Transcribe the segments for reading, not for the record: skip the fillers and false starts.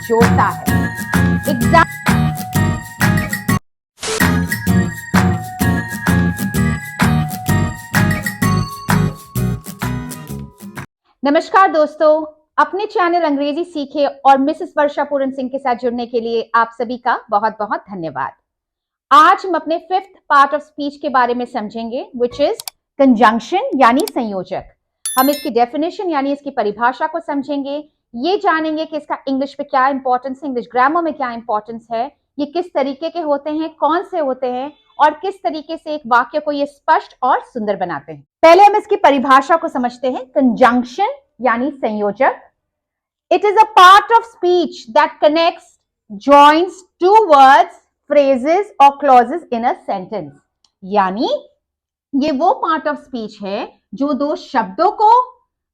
जोड़ता है। नमस्कार दोस्तों, अपने चैनल अंग्रेजी सीखे और मिसेस वर्षा पूरन सिंह के साथ जुड़ने के लिए आप सभी का बहुत बहुत धन्यवाद। आज हम अपने फिफ्थ पार्ट ऑफ स्पीच के बारे में समझेंगे, विच इज कंजंक्शन यानी संयोजक। हम इसकी डेफिनेशन यानी इसकी परिभाषा को समझेंगे, ये जानेंगे कि इसका इंग्लिश में क्या इंपॉर्टेंस है, इंग्लिश ग्रामर में क्या इंपॉर्टेंस है, ये किस तरीके के होते हैं, कौन से होते हैं और किस तरीके से एक वाक्य को ये स्पष्ट और सुंदर बनाते हैं। पहले हम इसकी परिभाषा को समझते हैं। कंजंक्शन यानी संयोजक। It is a part of speech that connects, joins two words, phrases और क्लॉजेस इन अ सेंटेंस। यानी ये वो पार्ट ऑफ स्पीच है जो दो शब्दों को,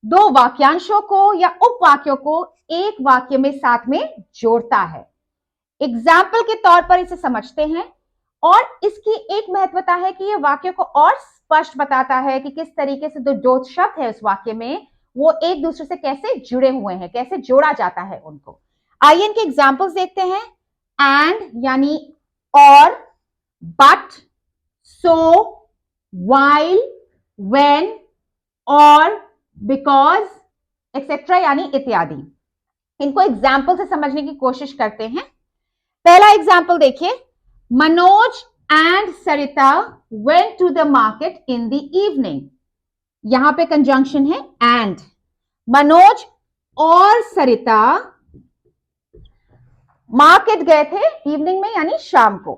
दो वाक्यांशों को या उपवाक्यों को एक वाक्य में साथ में जोड़ता है। एग्जाम्पल के तौर पर इसे समझते हैं और इसकी एक महत्वता है कि यह वाक्य को और स्पष्ट बताता है कि किस तरीके से दो शब्द है उस वाक्य में वो एक दूसरे से कैसे जुड़े हुए हैं, कैसे जोड़ा जाता है उनको। आइए इनके एग्जाम्पल्स देखते हैं। एंड यानी और, बट, सो, while, when, और, because, एक्सेट्रा यानी इत्यादि। इनको एग्जाम्पल से समझने की कोशिश करते हैं। पहला एग्जाम्पल देखिए, Manoj and Sarita went to the market in the evening। यहां पे कंजंक्शन है एंड। मनोज और सरिता मार्केट गए थे इवनिंग में यानी शाम को।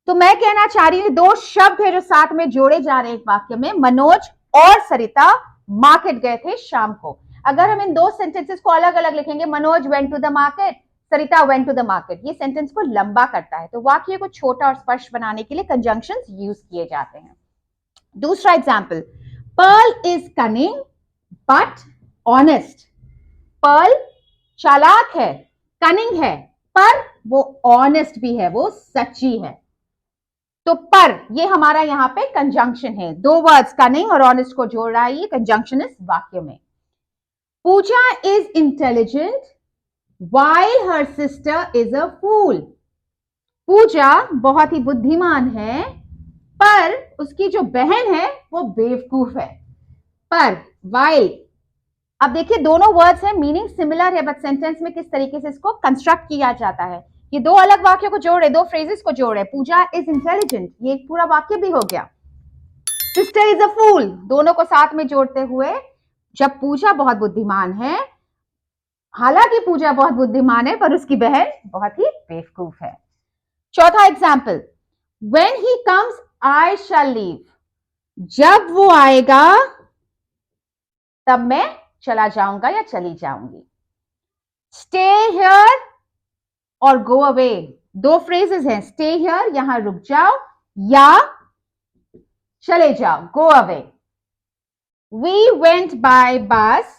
तो मैं कहना चाह रही हूं दो शब्द है जो साथ में जोड़े जा रहे हैं एक वाक्य में, मनोज और सरिता मार्केट गए थे शाम को। अगर हम इन दो सेंटेंसेस को अलग अलग लिखेंगे, Manoj went to the market, Sarita went to the market, ये सेंटेंस को लंबा करता है। तो वाक्य को छोटा और स्पष्ट बनाने के लिए कंजंक्शंस यूज किए जाते हैं। दूसरा example, Pearl is cunning but honest. Pearl चालाक है, कनिंग है, पर वो ऑनेस्ट भी है, वो सच्ची है। तो पर ये हमारा यहां पे कंजंक्शन है, दो वर्ड्स कनिंग और ऑनेस्ट को जोड़ रहा है, ये कंजंक्शन इस वाक्य में। Pooja is intelligent while her sister is a fool. Pooja बहुत ही बुद्धिमान है पर उसकी जो बहन है वो बेवकूफ है। पर, व्हाइल, अब देखिए दोनों वर्ड्स हैं, मीनिंग सिमिलर है, बट सेंटेंस में किस तरीके से इसको कंस्ट्रक्ट किया जाता है। ये दो अलग वाक्यों को जोड़े, दो फ्रेजेस को जोड़े। पूजा इज इंटेलिजेंट, ये एक पूरा वाक्य भी हो गया। सिस्टर इज अ फूल, दोनों को साथ में जोड़ते हुए, जब पूजा बहुत बुद्धिमान है, हालांकि पूजा बहुत बुद्धिमान है पर उसकी बहन बहुत ही बेवकूफ है। चौथा example, when he comes I shall leave. जब वो आएगा तब मैं चला जाऊंगा या चली जाऊंगी। स्टे हियर और गो अवे, दो फ्रेजेस हैं, स्टे हियर यहां रुक जाओ या चले जाओ, go away. We went by bus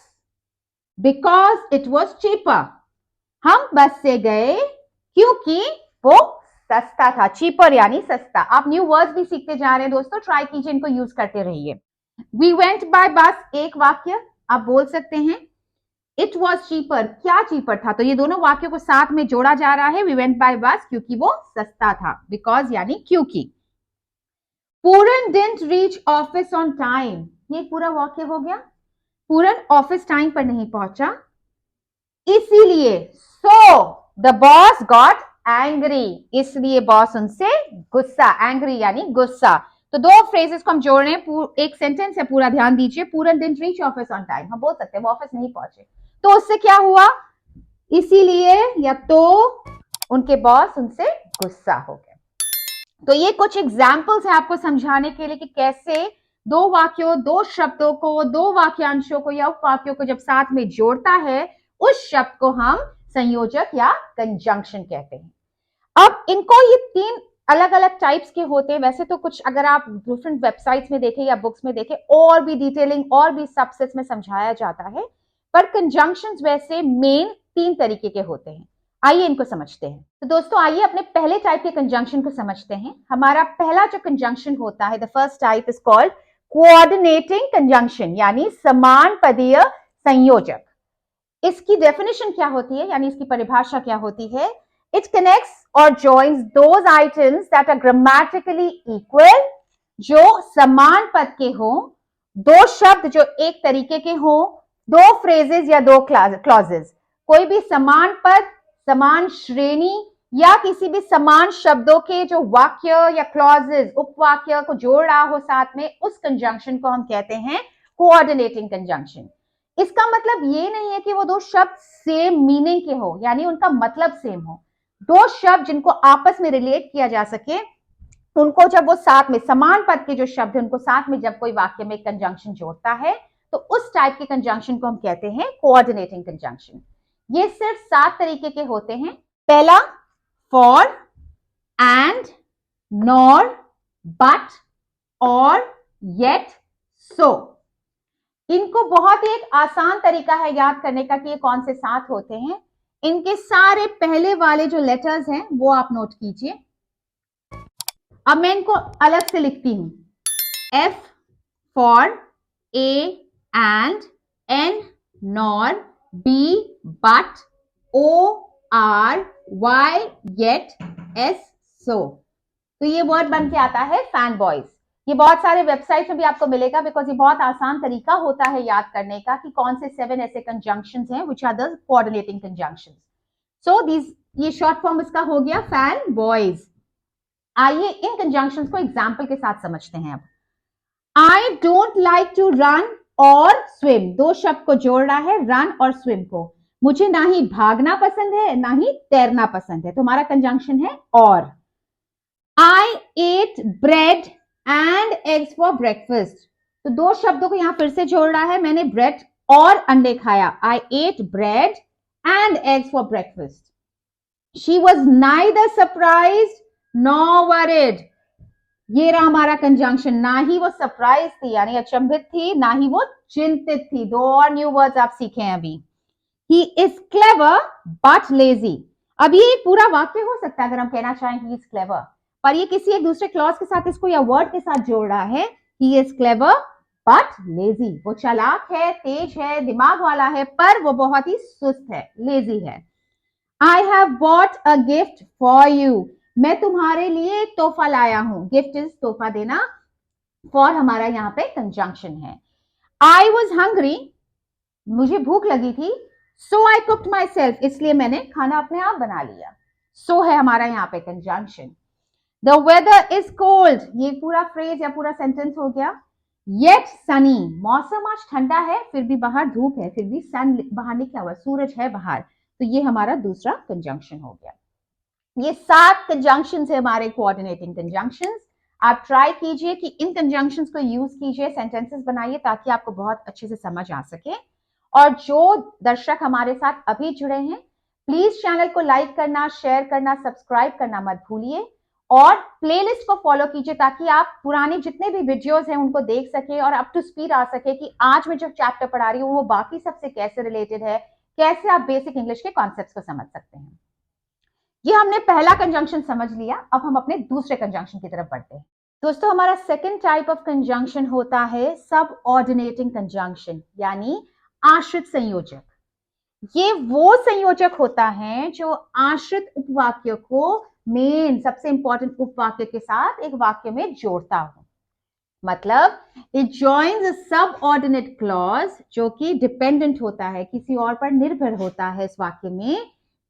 because it was cheaper. हम बस से गए क्योंकि वो सस्ता था। चीपर यानी सस्ता। आप न्यू वर्ड्स भी सीखते जा रहे हैं दोस्तों, ट्राई कीजिए, इनको यूज करते रहिए। वी वेंट बाय बस एक वाक्य आप बोल सकते हैं, इट वॉज चीपर, क्या चीपर था। तो ये दोनों वाक्यों को साथ में जोड़ा जा रहा है, वी वेंट बाय बस क्योंकि वो सस्ता था, बिकॉज यानी क्योंकि। Puran didn't reach office on time, ये पूरा वाक्य हो गया। पूरन ऑफिस टाइम पर नहीं पहुंचा इसीलिए, so the boss got angry, इसलिए बॉस उनसे गुस्सा, एंग्री यानी गुस्सा। तो दो फ्रेजेस को हम जोड़ रहे हैं, एक सेंटेंस है पूरा, ध्यान दीजिए। Puran didn't reach office on time, हम बोल सकते हैं वो ऑफिस नहीं पहुंचे, तो उससे क्या हुआ, इसीलिए या तो उनके बॉस उनसे गुस्सा हो गए। तो ये कुछ एग्जाम्पल्स है आपको समझाने के लिए कि कैसे दो वाक्यों, दो शब्दों को, दो वाक्यांशों को या उपवाक्यों को जब साथ में जोड़ता है, उस शब्द को हम संयोजक या कंजंक्शन कहते हैं। अब इनको ये तीन अलग अलग टाइप्स के होते हैं। वैसे तो कुछ अगर आप डिफरेंट वेबसाइट्स में देखें या बुक्स में देखें और भी डिटेलिंग और भी सबसेट्स में समझाया जाता है, पर कंजंक्शंस वैसे मेन तीन तरीके के होते हैं। आइए इनको समझते हैं। तो दोस्तों आइए अपने पहले टाइप के कंजंक्शन को समझते हैं। हमारा पहला जो कंजंक्शन होता है, the first type is called coordinating conjunction यानी समान पदीय संयोजक। इसकी डेफिनेशन क्या होती है, यानी इसकी परिभाषा क्या होती है? इट कनेक्ट्स और joins those items that are grammatically equal, जो समान पद के हो, दो शब्द जो एक तरीके के हो, दो फ्रेजेस या दो क्लॉजेस, कोई भी समान पद, समान श्रेणी या किसी भी समान शब्दों के जो वाक्य या क्लॉजेस, उपवाक्य को जोड़ रहा हो साथ में, उस कंजंक्शन को हम कहते हैं कोऑर्डिनेटिंग कंजंक्शन। इसका मतलब ये नहीं है कि वो दो शब्द सेम मीनिंग के हो, यानी उनका मतलब सेम हो। दो शब्द जिनको आपस में रिलेट किया जा सके, उनको जब वो साथ में समान पद के जो शब्द है उनको साथ में जब कोई वाक्य में कंजंक्शन जोड़ता है, तो उस टाइप के कंजंक्शन को हम कहते हैं कोऑर्डिनेटिंग कंजंक्शन। ये सिर्फ 7 तरीके के होते हैं। पहला, फॉर, एंड, नॉर, बट, और, येट, सो। इनको बहुत ही एक आसान तरीका है याद करने का कि ये कौन से 7 होते हैं। इनके सारे पहले वाले जो लेटर्स हैं वो आप नोट कीजिए। अब मैं इनको अलग से लिखती हूं। F for, A and, N nor, B but, O R, Y yet, S so। तो ये वर्ड बन के आता है फैन बॉयज। ये बहुत सारे वेबसाइट में भी आपको मिलेगा, बिकॉज ये बहुत आसान तरीका होता है याद करने का कि कौन से 7 ऐसे कंजंक्शंस हैं which are the coordinating conjunctions. So this, ये शॉर्ट फॉर्म इसका हो गया फैन बॉयज। आइए इन कंजंक्शंस को एग्जाम्पल के साथ समझते हैं। अब I don't like to run और स्विम, दो शब्द को जोड़ रहा है, रन और स्विम को। मुझे ना ही भागना पसंद है ना ही तैरना पसंद है, तो हमारा कंजंक्शन है और। I ate bread and eggs for breakfast, तो दो शब्दों को यहां फिर से जोड़ रहा है, मैंने ब्रेड और अंडे खाया। I ate bread and eggs for breakfast. She was neither surprised nor worried, ये रहा हमारा कंजंक्शन। ना ही वो सरप्राइज थी यानी अचंभित थी, ना ही वो चिंतित थी। दो और न्यू वर्ड्स आप सीखे हैं अभी। He is clever but lazy, अब ये एक पूरा वाक्य हो सकता है अगर हम कहना चाहें ही इज क्लेवर, पर ये किसी एक दूसरे क्लॉज के साथ इसको या वर्ड के साथ जोड़ रहा है। He is clever but lazy, वो चालाक है, तेज है, दिमाग वाला है, पर वो बहुत ही सुस्त है, लेजी है। I have bought a gift for you, मैं तुम्हारे लिए एक तोहफा लाया हूं। गिफ्ट इज तोहफा देना, फॉर हमारा यहाँ पे कंजंक्शन है। आई वॉज हंग्री, मुझे भूख लगी थी, सो आई कुक्ड माई सेल्फ, इसलिए मैंने खाना अपने आप बना लिया। सो है हमारा यहाँ पे conjunction. The weather is cold, ये पूरा फ्रेज या पूरा सेंटेंस हो गया। येट सनी, मौसम आज ठंडा है फिर भी बाहर धूप है, फिर भी सन बाहर निकला हुआ, सूरज है बाहर, तो ये हमारा दूसरा कंजंक्शन हो गया। ये 7 कंजंक्शंस है हमारे कोऑर्डिनेटिंग कंजंक्शंस। आप ट्राई कीजिए कि इन कंजंक्शंस को यूज कीजिए, सेंटेंसेस बनाइए ताकि आपको बहुत अच्छे से समझ आ सके। और जो दर्शक हमारे साथ अभी जुड़े हैं, प्लीज चैनल को लाइक करना, शेयर करना, सब्सक्राइब करना मत भूलिए, और प्लेलिस्ट को फॉलो कीजिए ताकि आप पुराने जितने भी वीडियोस हैं उनको देख सके और अप टू स्पीड आ सके कि आज मैं जो चैप्टर पढ़ा रही हूँ वो बाकी सबसे कैसे रिलेटेड है, कैसे आप बेसिक इंग्लिश के कॉन्सेप्ट्स को समझ सकते हैं। ये हमने पहला कंजंक्शन समझ लिया, अब हम अपने दूसरे कंजंक्शन की तरफ बढ़ते हैं। दोस्तों, हमारा सेकंड टाइप ऑफ कंजंक्शन होता है सब ऑर्डिनेटिंग कंजंक्शन, यानी आश्रित संयोजक। ये वो संयोजक होता है जो आश्रित उपवाक्य को मेन सबसे इंपॉर्टेंट उपवाक्य के साथ एक वाक्य में जोड़ता हो। मतलब इट जॉइंस अ सब ऑर्डिनेट क्लॉज जो कि डिपेंडेंट होता है, किसी और पर निर्भर होता है इस वाक्य में,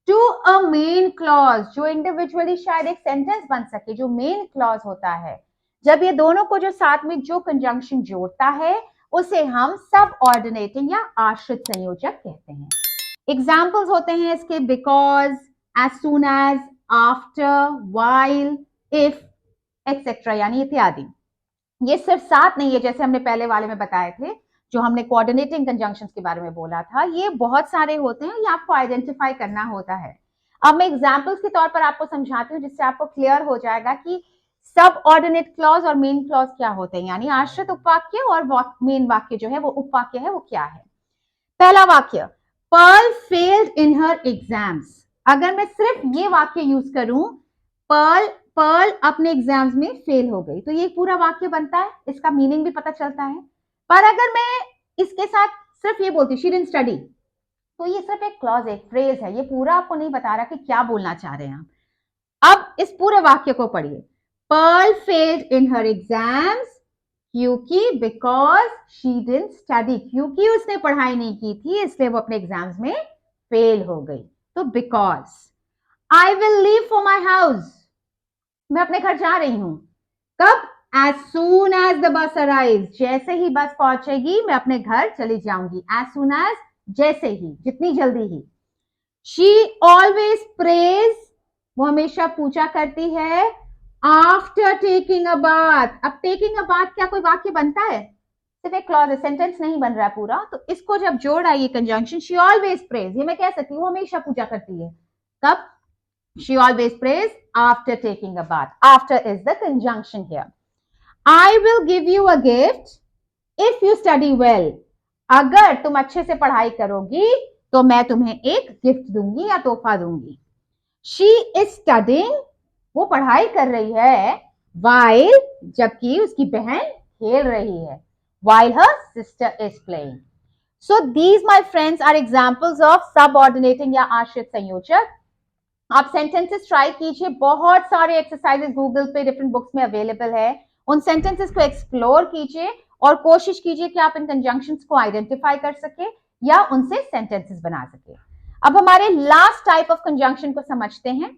टू अ मेन क्लॉज, जो इंडिविजुअली शायद एक सेंटेंस बन सके, जो मेन क्लॉज होता है। जब ये दोनों को जो साथ में जो कंजंक्शन जोड़ता है उसे हम सब ऑर्डिनेटिंग या आश्रित संयोजक कहते हैं। एग्जाम्पल्स होते हैं इसके because, as soon as, after, while, if, etcetera, यानी इत्यादि। ये सिर्फ 7 नहीं है जैसे हमने पहले वाले में बताए थे, जो हमने कोऑर्डिनेटिंग कंजंक्शंस के बारे में बोला था। ये बहुत सारे होते हैं, ये आपको आइडेंटिफाई करना होता है। अब मैं एग्जाम्पल्स के तौर पर आपको समझाती हूँ जिससे आपको क्लियर हो जाएगा कि सब ऑर्डिनेट क्लॉज और मेन क्लॉज क्या होते हैं, यानी आश्रित उपवाक्य और मेन वाक्य जो है वो उपवाक्य है, वो क्या है। पहला वाक्य, Pearl failed in her exams. अगर मैं सिर्फ ये वाक्य यूज करूं, पर्ल अपने एग्जाम्स में फेल हो गई, तो ये पूरा वाक्य बनता है, इसका मीनिंग भी पता चलता है। पर अगर मैं इसके साथ सिर्फ ये बोलती शी डिडंट स्टडी, तो ये सिर्फ एक क्लॉज, एक फ्रेज है, ये पूरा आपको नहीं बता रहा कि क्या बोलना चाह रहे हैं आप। अब इस पूरे वाक्य को पढ़िए। Pearl failed in her exams क्योंकि बिकॉज शी डिडंट स्टडी, क्योंकि उसने पढ़ाई नहीं की थी इसलिए वो अपने एग्जाम्स में फेल हो गई। तो because. I will leave for my house, मैं अपने घर जा रही हूं। कब? As soon as the bus arrive, जैसे ही बस पहुंचेगी मैं अपने घर चली जाऊंगी। एज सून एज, जैसे ही, जितनी जल्दी ही। शी ऑलवेज प्रेज, वो हमेशा पूजा करती है। आफ्टर टेकिंग अ बाथ, अब टेकिंग अ बाथ क्या कोई वाक्य बनता है? सिर्फ एक क्लॉज है, सेंटेंस नहीं बन रहा है पूरा। तो इसको जब जोड़ आइए कंजंक्शन, शी ऑलवेज प्रेज, ये मैं कह सकती हूँ हमेशा पूजा करती है। कब? She always prays after taking a bath. After is the conjunction here. I will give you a gift if you study well. अगर तुम अच्छे से पढ़ाई करोगी तो मैं तुम्हें एक गिफ्ट दूंगी या तोहफा दूंगी। She is studying, वो पढ़ाई कर रही है। While, जबकि उसकी बहन खेल रही है। While her sister is playing. So these, my friends, are examples of subordinating या आश्रित संयोजक। आप सेंटेंसेस ट्राई कीजिए, बहुत सारे एक्सरसाइजेस गूगल पे डिफरेंट बुक्स में अवेलेबल है। उन सेंटेंसेस को एक्सप्लोर कीजिए और कोशिश कीजिए कि आप इन कंजंक्शंस को आइडेंटिफाई कर सके या उनसे सेंटेंसेस बना सके। अब हमारे लास्ट टाइप ऑफ कंजंक्शन को समझते हैं।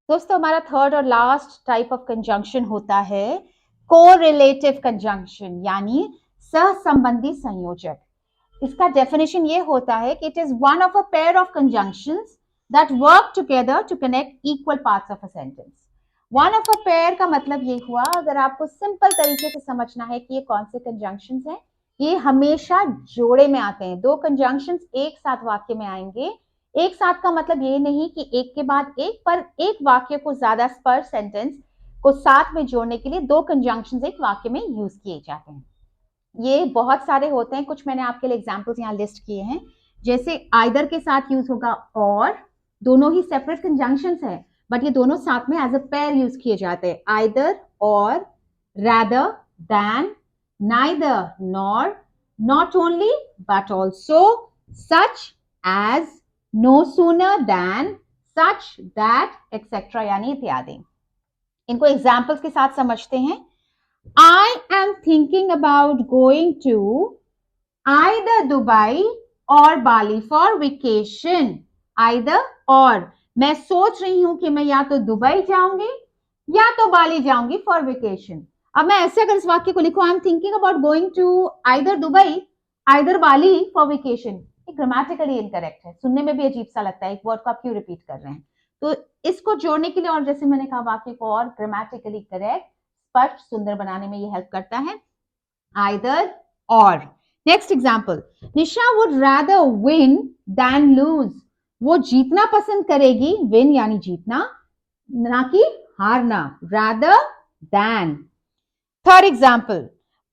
दोस्तों, हमारा थर्ड और लास्ट टाइप ऑफ कंजंक्शन होता है कोरिलेटिव कंजंक्शन, यानी सहसंबंधी संयोजक। इसका डेफिनेशन ये होता है कि it is one of a pair of conjunctions that work together to connect equal parts of a sentence. One of a pair का मतलब ये हुआ, अगर आपको सिंपल तरीके से समझना है कि ये कौन से कंजंक्शंस हैं, ये हमेशा जोड़े में आते हैं। दो कंजंक्शंस एक साथ वाक्य में आएंगे। एक साथ का मतलब ये नहीं कि एक के बाद एक, पर एक वाक्य को ज्यादा पर सेंटेंस को साथ में जोड़ने के लिए दो कंजंक्शंस एक वाक्य में यूज किए जाते हैं। ये बहुत सारे होते हैं, कुछ मैंने आपके लिए एग्जाम्पल्स यहाँ लिस्ट किए हैं। जैसे आइदर के साथ यूज होगा और, दोनों ही सेपरेट कंजंक्शंस है बट ये दोनों साथ में एज अ पेयर यूज किए जाते हैं। Either or, rather than, neither nor, not only but also, such as, no sooner than, such that, etcetera, यानी इत्यादि। इनको एग्जाम्पल्स के साथ समझते हैं। I am thinking about going to either Dubai or Bali for vacation. Either और, मैं सोच रही हूं कि मैं या तो दुबई जाऊंगी या तो बाली जाऊंगी फॉर वेकेशन। अब मैं ऐसे अगर इस वाक्य को लिखूं, I am thinking about going to either Dubai either Bali for vacation, ये ग्रामेटिकली इनकरेक्ट है, सुनने में भी अजीब सा लगता है, एक वर्ड को आप क्यों रिपीट कर रहे हैं। तो इसको जोड़ने के लिए, और जैसे मैंने कहा वाक्य को और ग्रामेटिकली करेक्ट, स्पष्ट, सुंदर बनाने में ये हेल्प करता है। Either or. Next example, Nisha would rather win than lose, वो जीतना पसंद करेगी, विन यानी जीतना, ना कि हारना, rather than. Third example,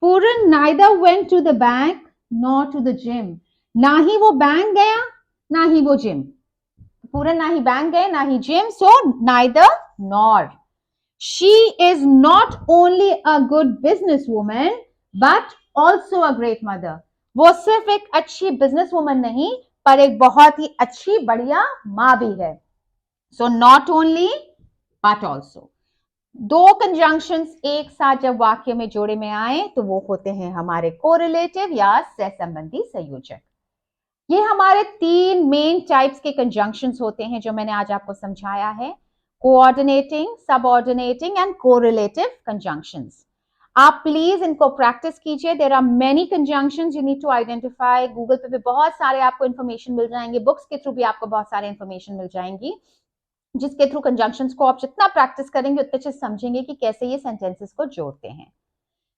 Puran neither went to the bank nor to the gym, ना ही वो बैंक गया ना ही वो जिम। पूरन ना ही बैंक गए ना ही gym, so neither nor. She is not only a good businesswoman but also a great mother. वो सिर्फ एक अच्छी बिजनेस वुमन नहीं पर एक बहुत ही अच्छी बढ़िया माँ भी है। So not only but also. दो कंजंक्शंस एक साथ जब वाक्य में जोड़े में आए तो वो होते हैं हमारे कोरिलेटिव या सहसंबंधी संयोजक। ये हमारे तीन मेन टाइप्स के कंजंक्शंस होते हैं जो मैंने आज आपको समझाया है। Coordinating, subordinating and correlative conjunctions. आप प्लीज इनको प्रैक्टिस कीजिए। There are many conjunctions you need to identify. Google पे भी बहुत सारे आपको इन्फॉर्मेशन मिल जाएंगे, बुक्स के थ्रू भी आपको बहुत सारे इन्फॉर्मेशन मिल जाएंगी, जिसके थ्रू कंजंक्शंस को आप जितना प्रैक्टिस करेंगे उतने अच्छे समझेंगे कि कैसे ये सेंटेंसेस को जोड़ते हैं।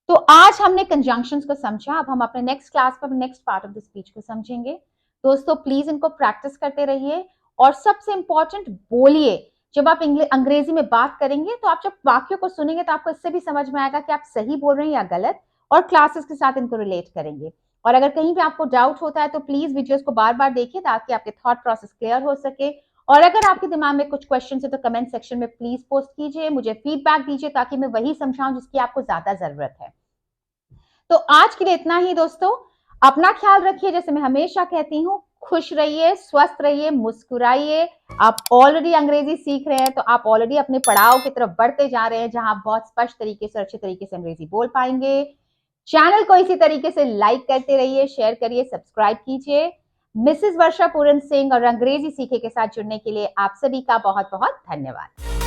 तो आज हमने कंजंक्शंस को समझा, अब हम अपने नेक्स्ट क्लास पर next part of the speech को समझेंगे। दोस्तों प्लीज इनको प्रैक्टिस करते रहिए और सबसे इंपॉर्टेंट बोलिए। जब आप अंग्रेजी में बात करेंगे तो आप जब वाक्यों को सुनेंगे तो आपको इससे भी समझ में आएगा कि आप सही बोल रहे हैं या गलत, और क्लासेस के साथ इनको रिलेट करेंगे। और अगर कहीं भी आपको डाउट होता है तो प्लीज वीडियोस को बार बार देखिए ताकि आपके थॉट प्रोसेस क्लियर हो सके। और अगर आपके दिमाग में कुछ क्वेश्चन है तो कमेंट सेक्शन में प्लीज पोस्ट कीजिए, मुझे फीडबैक दीजिए ताकि मैं वही समझाऊं जिसकी आपको ज्यादा जरूरत है। तो आज के लिए इतना ही दोस्तों, अपना ख्याल रखिए। जैसे मैं हमेशा कहती हूँ, खुश रहिए, स्वस्थ रहिए, मुस्कुराइए। आप ऑलरेडी अंग्रेजी सीख रहे हैं तो आप ऑलरेडी अपने पड़ाव की तरफ बढ़ते जा रहे हैं जहां आप बहुत स्पष्ट तरीके से, अच्छे तरीके से अंग्रेजी बोल पाएंगे। चैनल को इसी तरीके से लाइक करते रहिए, शेयर करिए, सब्सक्राइब कीजिए। मिसेस वर्षा पूरन सिंह और अंग्रेजी सीखे के साथ जुड़ने के लिए आप सभी का बहुत बहुत धन्यवाद।